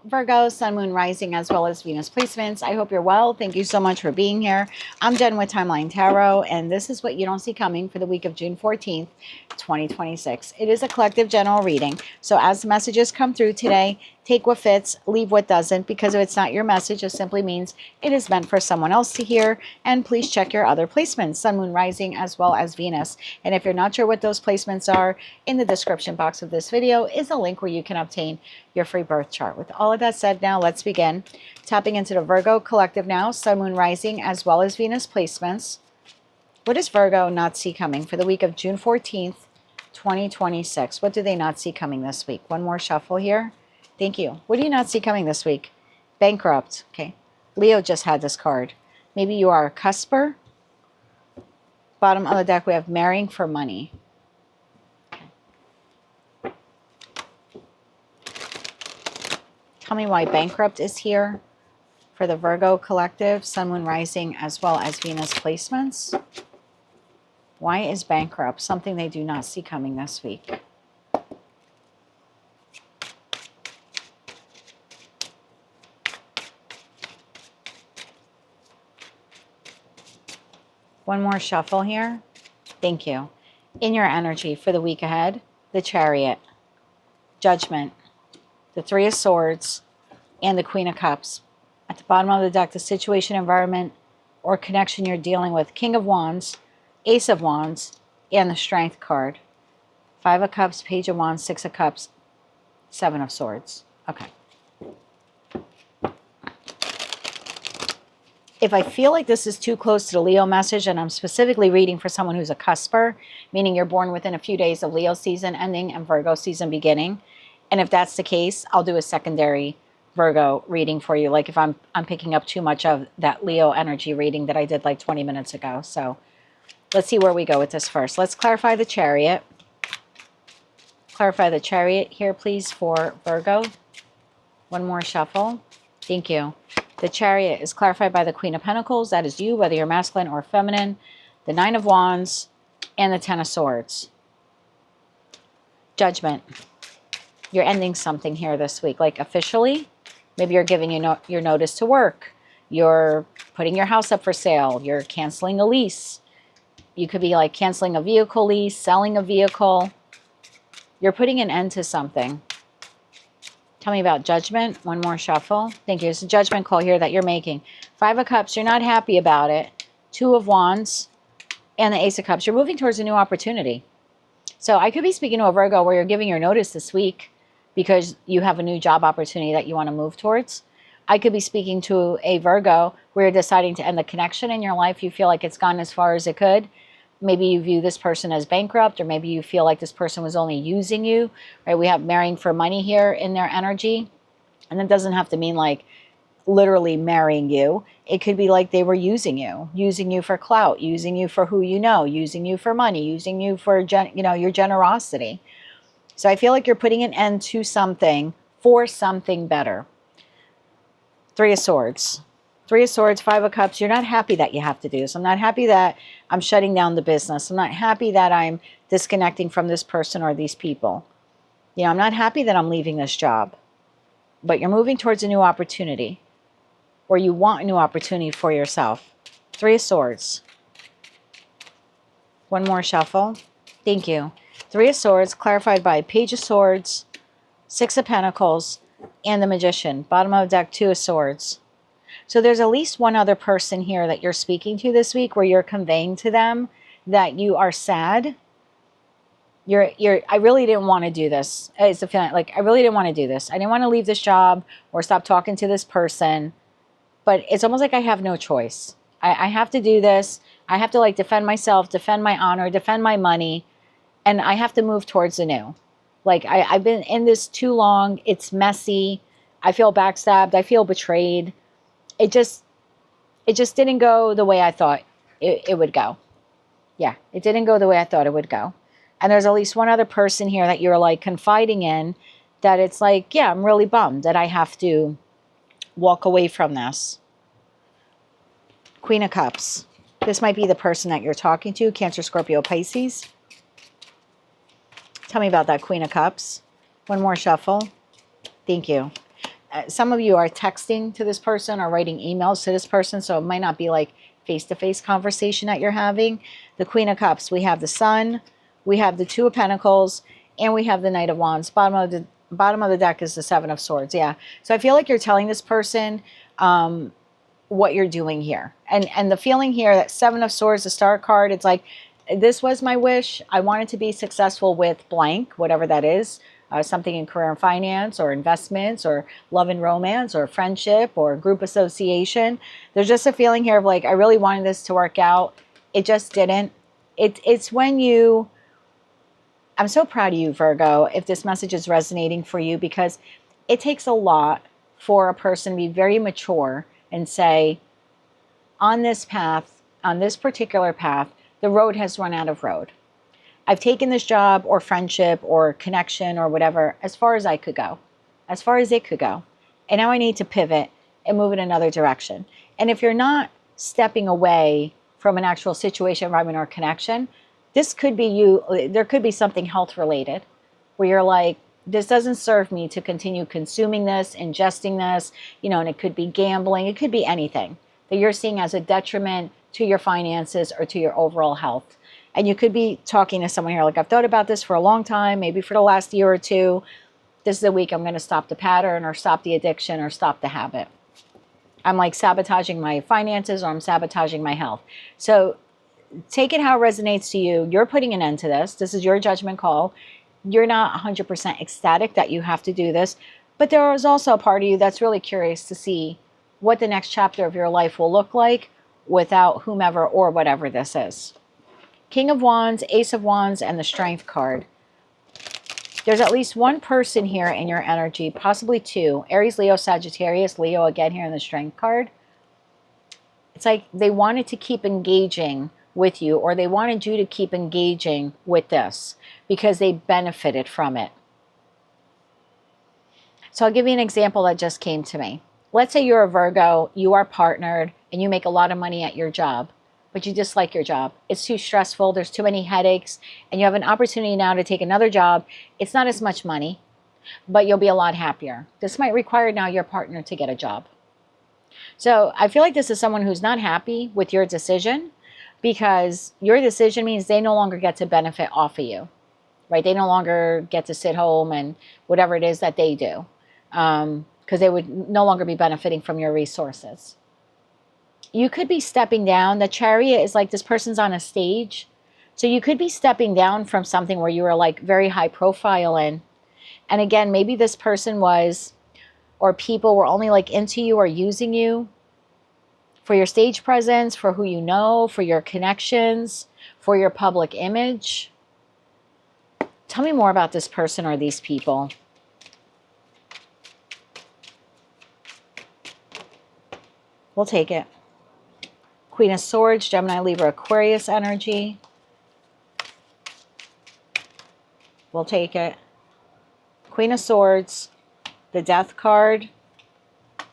Virgo, Sun, Moon, Rising, as well as Venus placements. I hope you're well. Thank you so much for being here. I'm Jen with Timeline Tarot, and this is what you don't see coming for the week of June 14th, 2026. It is a collective general reading, so as the messages come through today, take what fits, leave what doesn't, because if it's not your message, it simply means it is meant for someone else to hear, and please check your other placements, Sun, Moon, Rising, as well as Venus. And if you're not sure what those placements are, in the description box of this video is a link where you can obtain your free birth chart. With all of that said, now let's begin. Tapping into the Virgo collective now, Sun, Moon, Rising, as well as Venus placements. What does Virgo not see coming for the week of June 14th, 2026? What do they not see coming this week? One more shuffle here. Thank you. What do you not see coming this week? Bankrupt. Okay. Leo just had this card. Maybe you are a cusper. Bottom of the deck, we have marrying for money. Tell me why bankrupt is here for the Virgo collective, Sun, Moon, Rising, as well as Venus placements. Why is bankrupt something they do not see coming this week? One more shuffle here. Thank you. In your energy for the week ahead, the Chariot, Judgment, the Three of Swords, and the Queen of Cups. At the bottom of the deck, the situation, environment, or connection you're dealing with. King of Wands, Ace of Wands, and the Strength card. Five of Cups, Page of Wands, Six of Cups, Seven of Swords. Okay. If I feel like this is too close to the Leo message, and I'm specifically reading for someone who's a cusper, meaning you're born within a few days of Leo season ending and Virgo season beginning, and if that's the case, I'll do a secondary Virgo reading for you. Like if I'm picking up too much of that Leo energy reading that I did like 20 minutes ago. So let's see where we go with this first. Let's clarify the Chariot. Clarify the Chariot here, please, for Virgo. One more shuffle. Thank you. The Chariot is clarified by the Queen of Pentacles. That is you, whether you're masculine or feminine. The Nine of Wands and the Ten of Swords. Judgment. You're ending something here this week, like officially. Maybe you're giving your notice to work. You're putting your house up for sale. You're canceling a lease. You could be like canceling a vehicle lease, selling a vehicle. You're putting an end to something. Tell me about Judgment. One more shuffle. Thank you. It's a judgment call here that you're making. Five of Cups. You're not happy about it. Two of Wands and the Ace of Cups. You're moving towards a new opportunity. So I could be speaking to a Virgo where you're giving your notice this week because you have a new job opportunity that you want to move towards. I could be speaking to a Virgo where you're deciding to end the connection in your life. You feel like it's gone as far as it could. Maybe you view this person as bankrupt, or maybe you feel like this person was only using you, right? We have marrying for money here in their energy. And it doesn't have to mean like literally marrying you. It could be like they were using you for clout, using you for who you know, using you for money, using you for, your generosity. So I feel like you're putting an end to something for something better. Three of Swords. Three of Swords, Five of Cups. You're not happy that you have to do this. I'm not happy that I'm shutting down the business. I'm not happy that I'm disconnecting from this person or these people. I'm not happy that I'm leaving this job. But you're moving towards a new opportunity. Or you want a new opportunity for yourself. Three of Swords. One more shuffle. Thank you. Three of Swords, clarified by Page of Swords, Six of Pentacles, and the Magician. Bottom of the deck, Two of Swords. So there's at least one other person here that you're speaking to this week where you're conveying to them that you are sad. I really didn't want to do this. It's a feeling like I really didn't want to do this. I didn't want to leave this job or stop talking to this person. But it's almost like I have no choice. I have to do this. I have to like defend myself, defend my honor, defend my money. And I have to move towards the new. Like I've been in this too long. It's messy. I feel backstabbed. I feel betrayed. It just didn't go the way I thought it would go. Yeah, it didn't go the way I thought it would go. And there's at least one other person here that you're like confiding in that it's like, yeah, I'm really bummed that I have to walk away from this. Queen of Cups. This might be the person that you're talking to, Cancer, Scorpio, Pisces. Tell me about that Queen of Cups. One more shuffle. Thank you. some of you are texting to this person or writing emails to this person, so it might not be like face-to-face conversation that you're having. The Queen of Cups, we have the Sun, we have the Two of Pentacles, and we have the Knight of Wands. Bottom of the deck is the Seven of Swords. Yeah. So I feel like you're telling this person what you're doing here. And the feeling here, that Seven of Swords, the Star card, it's like, this was my wish. I wanted to be successful with blank, whatever that is. Something in career and finance or investments or love and romance or friendship or group association. There's just a feeling here of like, I really wanted this to work out. It just didn't. It's when you, I'm so proud of you, Virgo, if this message is resonating for you, because it takes a lot for a person to be very mature and say, on this path, on this particular path, the road has run out of road. I've taken this job or friendship or connection or whatever as far as I could go, as far as it could go. And now I need to pivot and move in another direction. And if you're not stepping away from an actual situation, environment, or connection, this could be you. There could be something health related where you're like, this doesn't serve me to continue consuming this, ingesting this, and it could be gambling. It could be anything that you're seeing as a detriment to your finances or to your overall health. And you could be talking to someone here like, I've thought about this for a long time, maybe for the last year or two. This is the week I'm going to stop the pattern or stop the addiction or stop the habit. I'm like sabotaging my finances or I'm sabotaging my health. So take it how it resonates to you. You're putting an end to this. This is your judgment call. You're not 100% ecstatic that you have to do this. But there is also a part of you that's really curious to see what the next chapter of your life will look like without whomever or whatever this is. King of Wands, Ace of Wands, and the Strength card. There's at least one person here in your energy, possibly two. Aries, Leo, Sagittarius. Leo again here in the Strength card. It's like they wanted to keep engaging with you, or they wanted you to keep engaging with this because they benefited from it. So I'll give you an example that just came to me. Let's say you're a Virgo, you are partnered, and you make a lot of money at your job, but you dislike your job. It's too stressful. There's too many headaches, and you have an opportunity now to take another job. It's not as much money, but you'll be a lot happier. This might require now your partner to get a job. So I feel like this is someone who's not happy with your decision, because your decision means they no longer get to benefit off of you, right? They no longer get to sit home and whatever it is that they do, because they would no longer be benefiting from your resources. You could be stepping down. The Chariot is like this person's on a stage. So you could be stepping down from something where you were like very high profile in. And again, maybe this person was, or people were only like into you or using you for your stage presence, for who you know, for your connections, for your public image. Tell me more about this person or these people. We'll take it. Queen of Swords, Gemini, Libra, Aquarius energy. We'll take it. Queen of Swords, the Death card,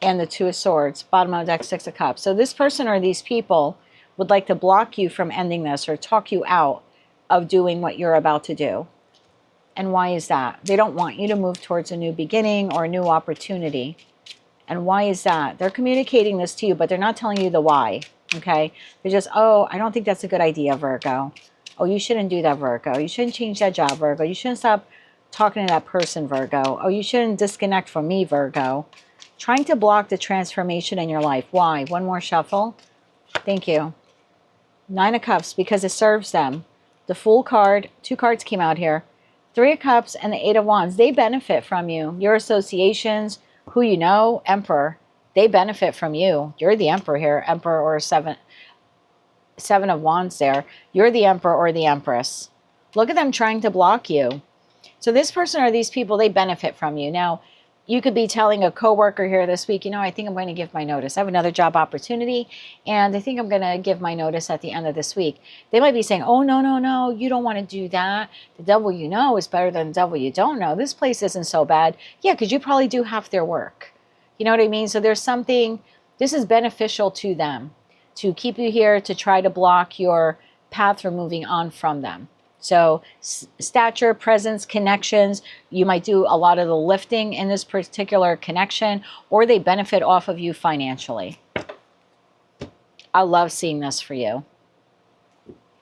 and the Two of Swords. Bottom of the deck, Six of Cups. So this person or these people would like to block you from ending this or talk you out of doing what you're about to do. And why is that? They don't want you to move towards a new beginning or a new opportunity. And why is that? They're communicating this to you, but they're not telling you the why. Okay? They're just, oh, I don't think that's a good idea, Virgo. Oh, you shouldn't do that, Virgo. You shouldn't change that job, Virgo. You shouldn't stop talking to that person, Virgo. Oh, you shouldn't disconnect from me, Virgo. Trying to block the transformation in your life. Why? One more shuffle. Thank you. Nine of Cups, because it serves them. The Fool card, two cards came out here. Three of Cups and the Eight of Wands. They benefit from you. Your associations, who you know, Emperor. They benefit from you. You're the Emperor here. Emperor or Seven of Wands there. You're the Emperor or the Empress. Look at them trying to block you. So this person or these people, they benefit from you. Now, you could be telling a coworker here this week, I think I'm going to give my notice. I have another job opportunity, and I think I'm going to give my notice at the end of this week. They might be saying, oh, no, you don't want to do that. The devil you know is better than the devil you don't know. This place isn't so bad. Yeah, because you probably do half their work. You know what I mean? So there's something, this is beneficial to them, to keep you here, to try to block your path from moving on from them. So stature, presence, connections, you might do a lot of the lifting in this particular connection, or they benefit off of you financially. I love seeing this for you.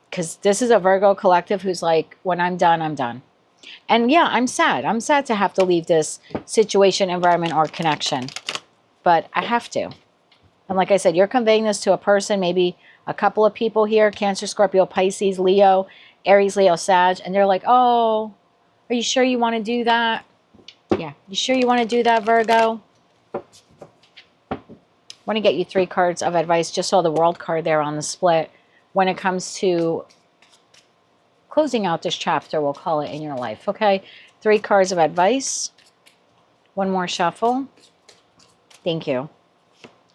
Because this is a Virgo collective who's like, when I'm done, I'm done. And yeah, I'm sad. I'm sad to have to leave this situation, environment, or connection. But I have to. And like I said, you're conveying this to a person, maybe a couple of people here, Cancer, Scorpio, Pisces, Leo, Aries, Leo, Sag. And they're like, oh, are you sure you want to do that? Yeah, you sure you want to do that, Virgo? I want to get you 3 cards of advice. Just saw the World card there on the split. When it comes to closing out this chapter, we'll call it, in your life. Okay, 3 cards of advice. One more shuffle. Thank you.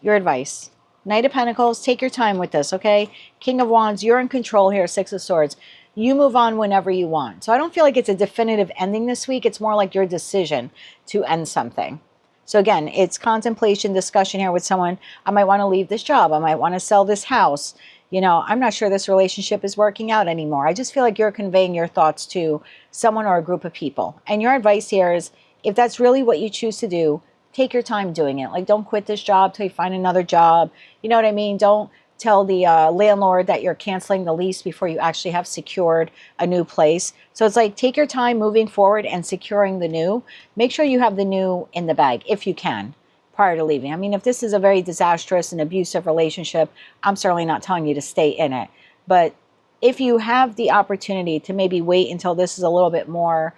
Your advice. Knight of Pentacles, take your time with this, okay? King of Wands, you're in control here, 6 of Swords. You move on whenever you want. So I don't feel like it's a definitive ending this week. It's more like your decision to end something. So again, it's contemplation, discussion here with someone. I might want to leave this job. I might want to sell this house. You know, I'm not sure this relationship is working out anymore. I just feel like you're conveying your thoughts to someone or a group of people. And your advice here is, if that's really what you choose to do, take your time doing it. Like, don't quit this job till you find another job. You know what I mean? Don't tell the landlord that you're canceling the lease before you actually have secured a new place. So it's like, take your time moving forward and securing the new. Make sure you have the new in the bag if you can prior to leaving. I mean, if this is a very disastrous and abusive relationship, I'm certainly not telling you to stay in it. But if you have the opportunity to maybe wait until this is a little bit more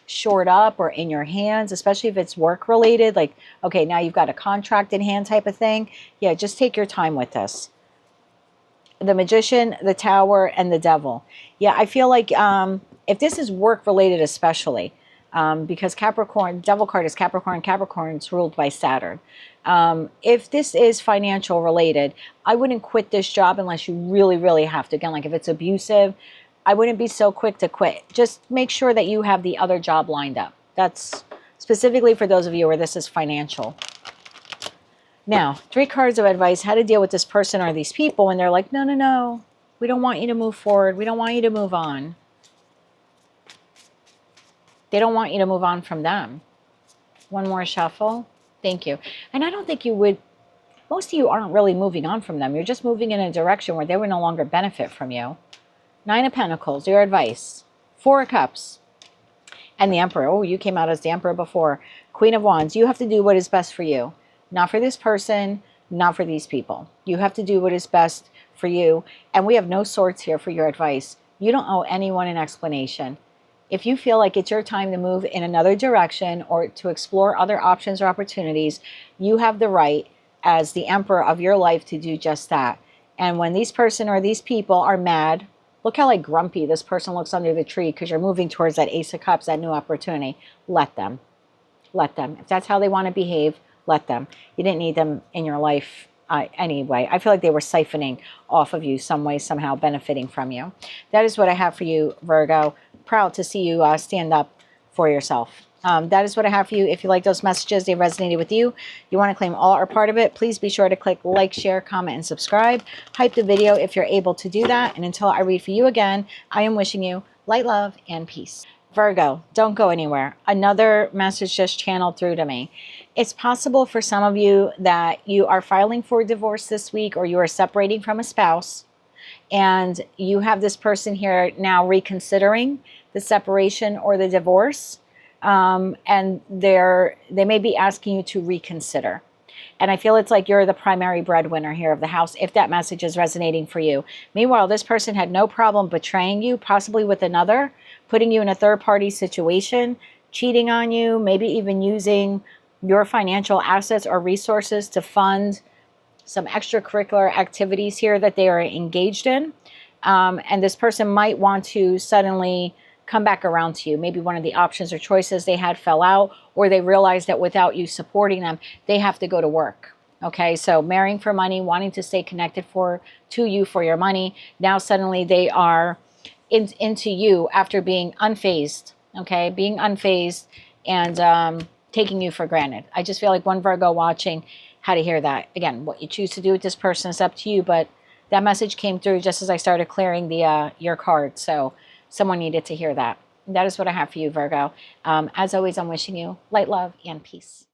shored up or in your hands, especially if it's work related, like, okay, now you've got a contract in hand type of thing. Yeah, just take your time with this. The Magician, the Tower, and the Devil. Yeah, I feel like if this is work related especially, because Capricorn, Devil card is Capricorn. Capricorn's ruled by Saturn. If this is financial related, I wouldn't quit this job unless you really, really have to. Again, like if it's abusive, I wouldn't be so quick to quit. Just make sure that you have the other job lined up. That's specifically for those of you where this is financial. Now, 3 cards of advice, how to deal with this person or these people when they're like, no, no, no, we don't want you to move forward. We don't want you to move on. They don't want you to move on from them. One more shuffle. Thank you. And I don't think you would, most of you aren't really moving on from them. You're just moving in a direction where they would no longer benefit from you. 9 of Pentacles, your advice. 4 of Cups. And the Emperor. Oh, you came out as the Emperor before. Queen of Wands, you have to do what is best for you. Not for this person, not for these people. You have to do what is best for you. And we have no swords here for your advice. You don't owe anyone an explanation. If you feel like it's your time to move in another direction or to explore other options or opportunities, you have the right as the Emperor of your life to do just that. And when these person or these people are mad, look how like grumpy this person looks under the tree because you're moving towards that Ace of Cups, that new opportunity. Let them. Let them. If that's how they want to behave, let them. You didn't need them in your life anyway. I feel like they were siphoning off of you some way, somehow benefiting from you. That is what I have for you, Virgo. Proud to see you stand up for yourself. That is what I have for you. If you like those messages, they resonated with you, you want to claim all or part of it, please be sure to click like, share, comment, and subscribe. Hype the video if you're able to do that. And until I read for you again, I am wishing you light, love, and peace. Virgo, don't go anywhere. Another message just channeled through to me. It's possible for some of you that you are filing for divorce this week, or you are separating from a spouse, and you have this person here now reconsidering the separation or the divorce. And they may be asking you to reconsider. And I feel it's like you're the primary breadwinner here of the house, if that message is resonating for you. Meanwhile, this person had no problem betraying you, possibly with another, putting you in a third-party situation, cheating on you, maybe even using your financial assets or resources to fund some extracurricular activities here that they are engaged in. And this person might want to suddenly come back around to you. Maybe one of the options or choices they had fell out, or they realized that without you supporting them, they have to go to work. Okay, so marrying for money, wanting to stay connected to you for your money. Now suddenly they are into you after being unfazed. Okay, being unfazed and taking you for granted. I just feel like one Virgo watching had to hear that. Again, what you choose to do with this person is up to you, but that message came through just as I started clearing the your card. So someone needed to hear that. That is what I have for you, Virgo. As always, I'm wishing you light, love, and peace.